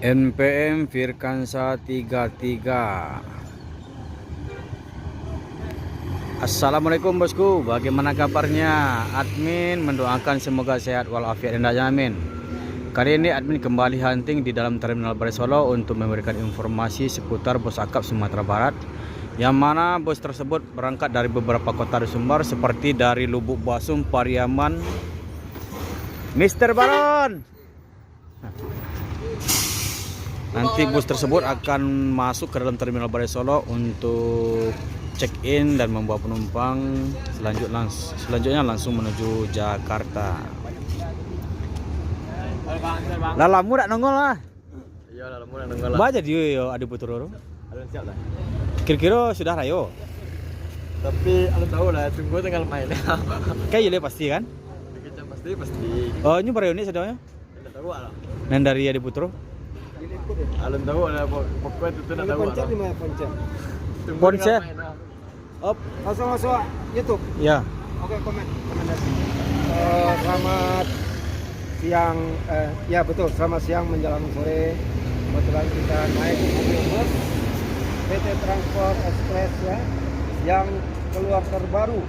NPM Firkansa 33. Assalamualaikum bosku, bagaimana kabarnya? Admin mendoakan semoga sehat walafiat dan amin. Kali ini admin kembali hunting di dalam terminal Balai Solo untuk memberikan informasi seputar bos akap Sumatera Barat, yang mana bos tersebut berangkat dari beberapa kota di Sumbar seperti dari Lubuk Basum, Pariaman, Mr. Baron. Nanti bus tersebut akan masuk ke dalam terminal Balai Solo untuk check-in dan membawa penumpang selanjutnya langsung menuju Jakarta. Lalamu nak nongol lah. Iya, lalamu nak nongol lah. Baca dia yo adi puturoro. Alun siap lah. Kira-kira sudah rayo. Tapi alun tahu lah, tunggu tinggal main. Kayak le pasti kan? Dikit pasti. Oh, ini baru ini sedangnya. Tidak tahu lah. Dan dari adi putro. Alun tahu lah, pokoknya itu tidak tahu. Poncet di mana poncet? Poncet. Up, masuk YouTube. Ya. Oke, rekomendasi. Selamat siang, ya betul, selamat siang menjelang sore. Kebetulan kita naik mobil bus PT Transport Express ya, yang keluar terbaru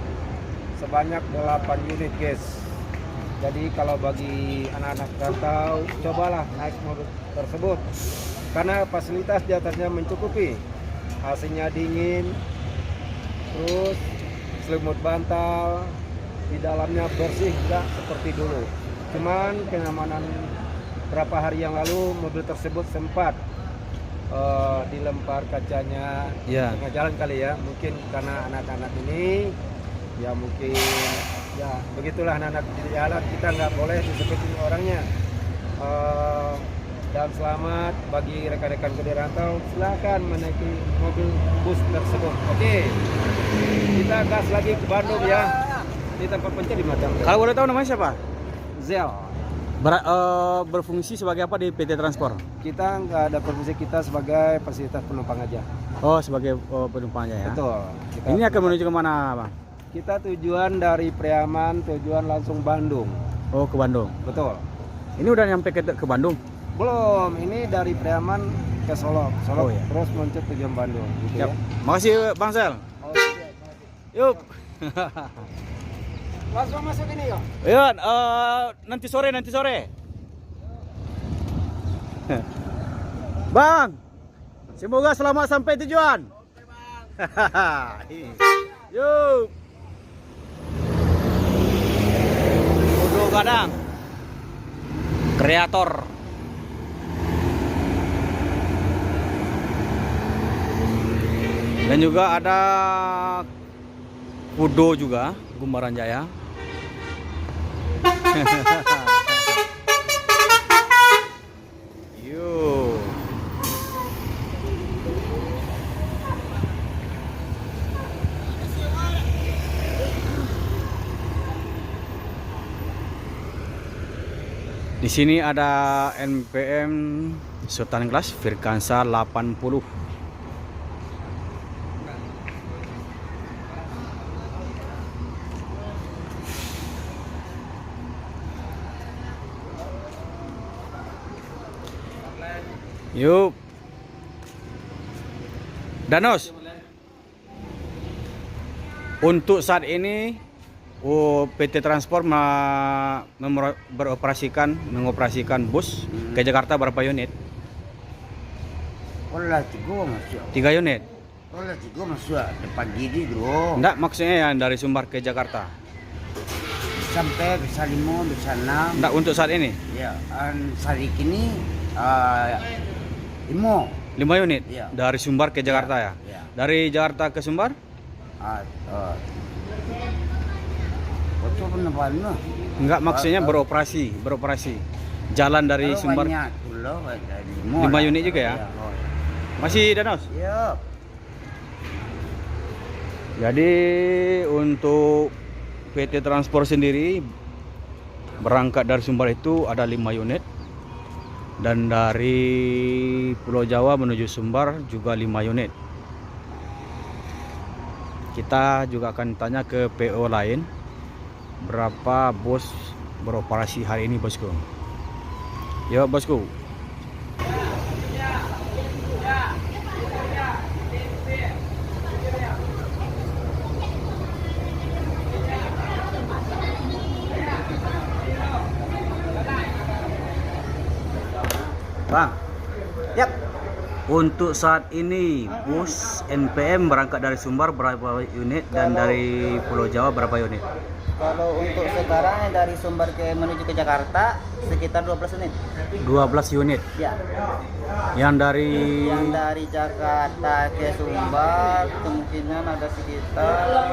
sebanyak 8 unit guys. Jadi kalau bagi anak-anak rantau, cobalah naik mobil tersebut karena fasilitas di atasnya mencukupi. AC-nya dingin, terus selimut bantal, di dalamnya bersih, enggak seperti dulu. Cuman kenyamanan berapa hari yang lalu mobil tersebut sempat dilempar kacanya tengah jalan kali ya, mungkin karena anak-anak ini ya mungkin ya begitulah, anak-anak di jalan kita nggak boleh disebutin orangnya. Dan selamat bagi rekan-rekan kuda rantau, silakan menaiki mobil bus tersebut. Oke, kita gas lagi ke Bandung ya. Di tempat pencet di Madang. Kalau boleh tahu namanya siapa? Zel. Berfungsi sebagai apa di PT Transport? Kita nggak ada profesi, kita sebagai fasilitas penumpang aja. Oh, sebagai penumpangnya ya. Betul. Ini akan menuju kemana, Bang? Kita tujuan dari Priaman, tujuan langsung Bandung. Oh, ke Bandung. Betul. Ini udah nyampe ke Bandung? Belum, ini dari Priaman ke Solo. Oh, iya. Terus menuju tujuan Bandung gitu Yap. ya. Makasih Bang Sel. Oh, siap. Yuk. Langsung masuk ini ya. Ayo, nanti sore. Bang, semoga selamat sampai tujuan. Oke, Bang. Yuk. Udah kadang. Kreator. Dan juga ada Kudo juga, Gumbaran Jaya. Yuk. Di sini ada NPM Sultan Glass Firkansa 80. Yuk. Danos. Untuk saat ini PT Transport mengoperasikan bus ke Jakarta berapa unit? Olah 3 masuk. 3 unit. Olah 3 masuk depan gigi bro. Enggak, maksudnya yang dari Sumbar ke Jakarta. Sampai bisa 5, bisa 6. Enggak untuk saat ini. Ya, hari ini 5 unit Iya. dari Sumbar ke Jakarta ya. Iya. Dari Jakarta ke Sumbar? Enggak, maksudnya beroperasi. Jalan dari Sumbar. 5 unit juga ya. Masih Danos? Iya. Jadi untuk PT Transport sendiri berangkat dari Sumbar itu ada 5 unit. Dan dari Pulau Jawa menuju Sumbar juga 5 unit. Kita juga akan tanya ke PO lain berapa bus beroperasi hari ini bosku. Ya bosku. Bang, Yap. untuk saat ini bus NPM berangkat dari Sumbar berapa unit dan dari Pulau Jawa berapa unit? Kalau untuk sekarang yang dari Sumbar menuju ke Jakarta sekitar 12 unit. 12 unit. Ya. Yang dari Jakarta ke Sumbar kemungkinan ada sekitar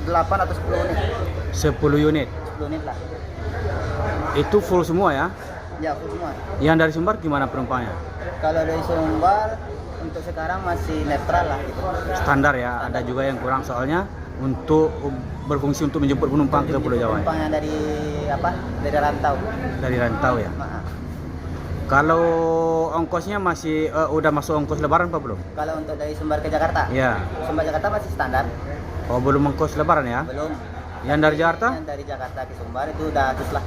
8 atau 10 unit. 10 unit. 10 unit lah. Itu full semua ya? Ya, full semua. Yang dari Sumbar gimana penumpangnya? Kalau dari Sumbar untuk sekarang masih netral lah gitu. Standar ya, ada juga yang kurang soalnya untuk berfungsi untuk menjemput penumpang ke Pulau Jawa. Ya? Penumpangnya dari apa? Dari rantau. Dari rantau ya. Maaf. Kalau ongkosnya masih udah masuk ongkos lebaran apa belum? Kalau untuk dari Sumbar ke Jakarta? Ya. Sumbar Jakarta masih standar. Oh, belum ongkos lebaran ya? Belum. Yang dari Jakarta? Yang dari Jakarta ke Sumbar itu udah tus lah.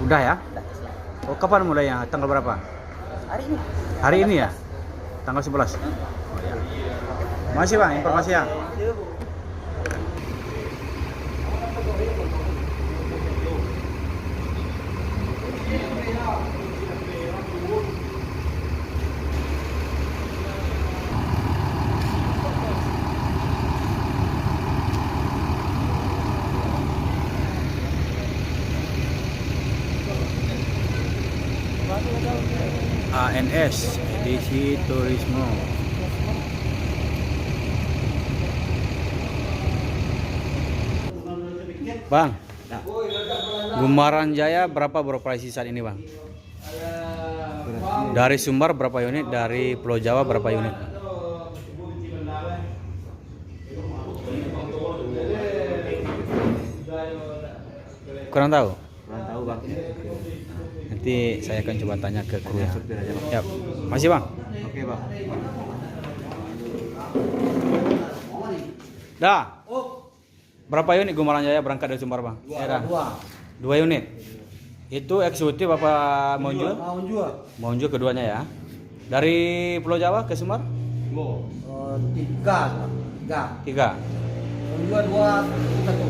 Udah ya? Udah tus lah. Oh, kapan mulainya? Tanggal berapa? Hari ini. Hari ini ya? Tanggal 11. Oh, ya. Masih Bang, informasi ya. ANS edisi turisme. Bang, Gumaran Jaya berapa beroperasi saat ini Bang? Dari Sumbar berapa unit? Dari Pulau Jawa berapa unit? Kurang tahu? Kurang tahu Bang. Nanti saya akan coba tanya ke kru ya. Ya, masih Bang. Oke Bang. Dah. Berapa unit Gumaran Jaya berangkat dari Sumbar Bang? Dua unit. Itu eksekutif apa Monjo? Monjo keduanya ya. Dari Pulau Jawa ke Sumbar? Tiga. Dua, satu.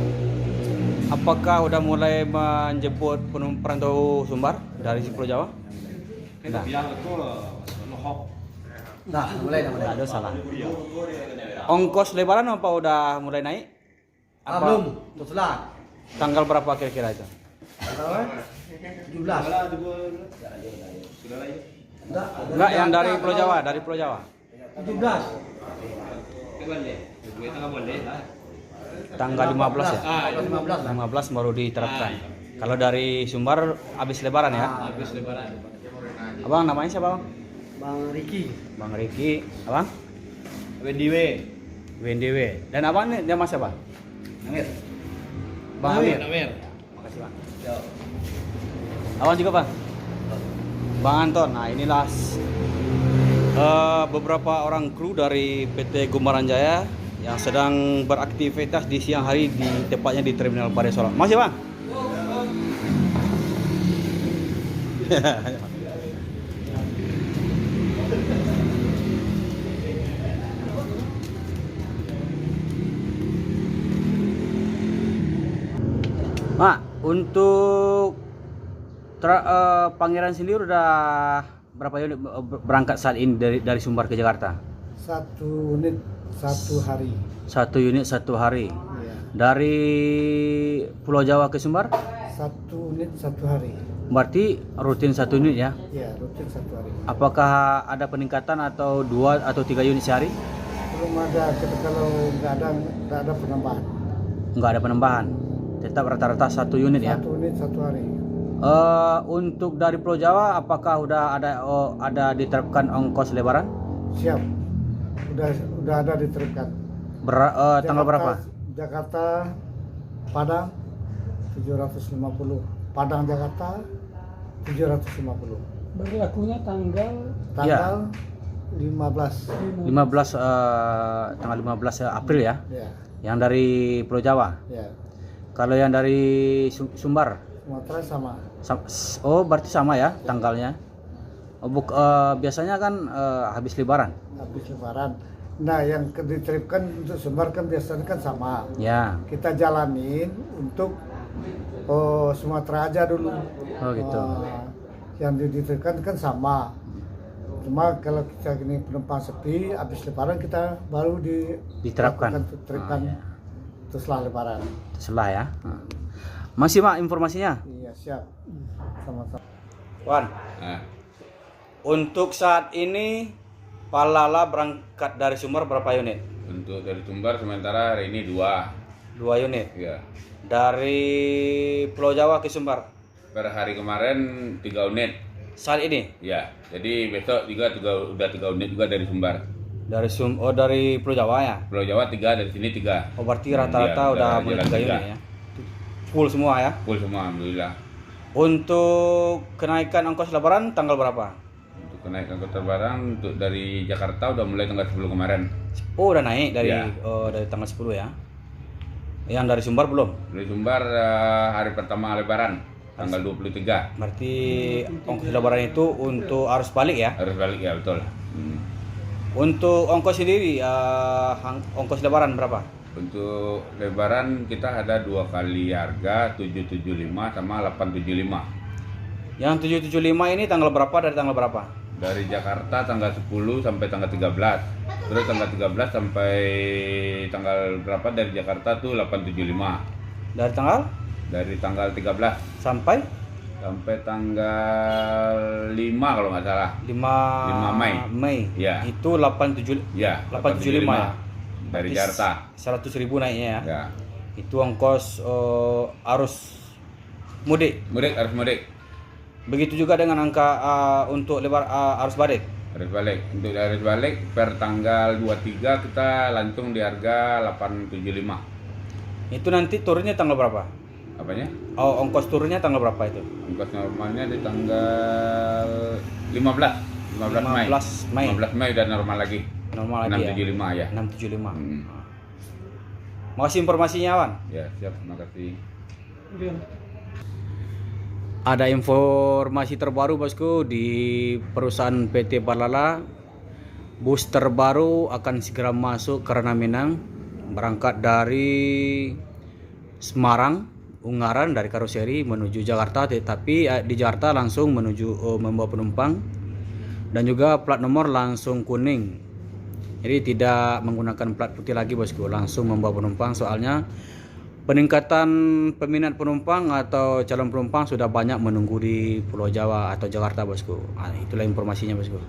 Apakah udah mulai menjemput perantau Sumbar dari Pulau Jawa? Nah, Nah, mulai. ada salah. Ongkos lebaran apa udah mulai naik? Belum, setelah. Tanggal berapa kira-kira itu? 17. Enggak, yang dari Pulau Jawa, dari Pulau Jawa. 17. Tanggal 15 ya? 15. 15 baru diterapkan. Kalau dari Sumbar habis lebaran ya? Habis lebaran. Abang namanya siapa Bang? Bang Riki. Bang Riki. Abang? WDW. WNDW. Dan abang nih dia mas siapa? Amir. Bang Amir. Makasih Bang. Abang juga Bang? Bang Anton. Nah inilah beberapa orang kru dari PT Gumaran Jaya yang sedang beraktivitas di siang hari di tepatnya di Terminal Balai Solo. Masih Bang? Mak, untuk Pangeran sendiri udah berapa unit berangkat saat ini dari Sumbar ke Jakarta? 1 unit 1 hari. 1 unit 1 hari. Iya. Dari Pulau Jawa ke Sumbar? 1 unit 1 hari. Berarti rutin 1 unit ya? Ya, rutin 1 hari. Apakah ada peningkatan atau 2 atau 3 unit sehari? Belum ada, kalau nggak ada penambahan. Nggak ada penambahan. Tetap rata-rata 1 unit ya? 1 unit 1 hari. Untuk dari Pulau Jawa, apakah udah ada diterapkan ongkos lebaran? Siap. Udah ada diterapkan. Tanggal berapa? Jakarta Padang 750. Padang Jakarta 750. Berlakunya tanggal Tanggal 15. 15 tanggal 15 April ya. Ya, Yang dari Pulau Jawa. ya. Kalau yang dari Sumbar, Sumatera sama. oh berarti sama ya tanggalnya. Biasanya kan habis Lebaran. Habis lebaran. Nah, yang diterapkan untuk Sumbar kan biasanya kan sama. Ya. Kita jalanin untuk Sumatera aja dulu. Oh gitu. yang ditekan kan sama. Cuma kalau kita ini penumpang sepi, habis lebaran kita baru Diterapkan. terapkan Ah, ya. itu setelah lebaran. Setelah ya. Masih Mak informasinya? Iya siap. Sama-sama. Wan, Nah, untuk saat ini Palala berangkat dari Sumber berapa unit? untuk dari Sumbar sementara hari ini 2. 2 unit. Ya. Dari Pulau Jawa ke Sumbar Per hari kemarin 3 unit. saat ini Ya. Jadi besok juga udah 3 unit juga dari Sumbar. dari Pulau Jawa ya. Pulau Jawa 3, dari sini 3. Oh berarti rata-rata Iya, udah udah mulai jalan 3 tiga. unit ya. Full semua ya. Full semua alhamdulillah. Untuk kenaikan ongkos lebaran tanggal berapa? Untuk kenaikan kota barang untuk dari Jakarta udah mulai tanggal 10 kemarin. Oh udah naik dari Ya. dari tanggal 10 ya. Yang dari Sumbar belum. Dari Sumbar hari pertama lebaran tanggal 23. Berarti ongkos lebaran itu untuk arus balik ya. Harus balik ya, betul. Untuk ongkos sendiri ongkos lebaran berapa? Untuk lebaran kita ada 2 kali harga, 775 sama 875. Yang 775 ini tanggal berapa dari tanggal berapa? Dari Jakarta tanggal 10 sampai tanggal 13. Terus tanggal 13 sampai tanggal berapa dari Jakarta tuh 875. Dari tanggal Dari tanggal 13 sampai sampai tanggal 5 kalau nggak salah. 5 Mei. Ya. Itu 87 Ya, 875 ya. dari Berarti Jakarta. 100.000 naiknya ya. Ya. Itu ongkos arus mudik. Mudik, harus mudik. Begitu juga dengan angka untuk arus balik. Harus balik. Untuk harus balik per tanggal 23 kita langsung di harga 875. Itu nanti turunnya tanggal berapa? Apanya? Oh, ongkos turunnya tanggal berapa itu? Ongkos normalnya di tanggal 15 Mei. 15 Mei. 15 Mei udah normal lagi. Normal lagi 675 ya. 675. Hmm. Makasih informasinya, Wan. Ya, siap. Terima kasih. Ada informasi terbaru bosku di perusahaan PT Palala. Bus terbaru akan segera masuk ke Ranah Minang, berangkat dari Semarang, Ungaran dari Karoseri menuju Jakarta, tetapi di Jakarta langsung menuju membawa penumpang, dan juga plat nomor langsung kuning. Jadi tidak menggunakan plat putih lagi bosku, langsung membawa penumpang. Soalnya peningkatan peminat penumpang atau calon penumpang sudah banyak menunggu di Pulau Jawa atau Jakarta bosku. Itulah informasinya bosku.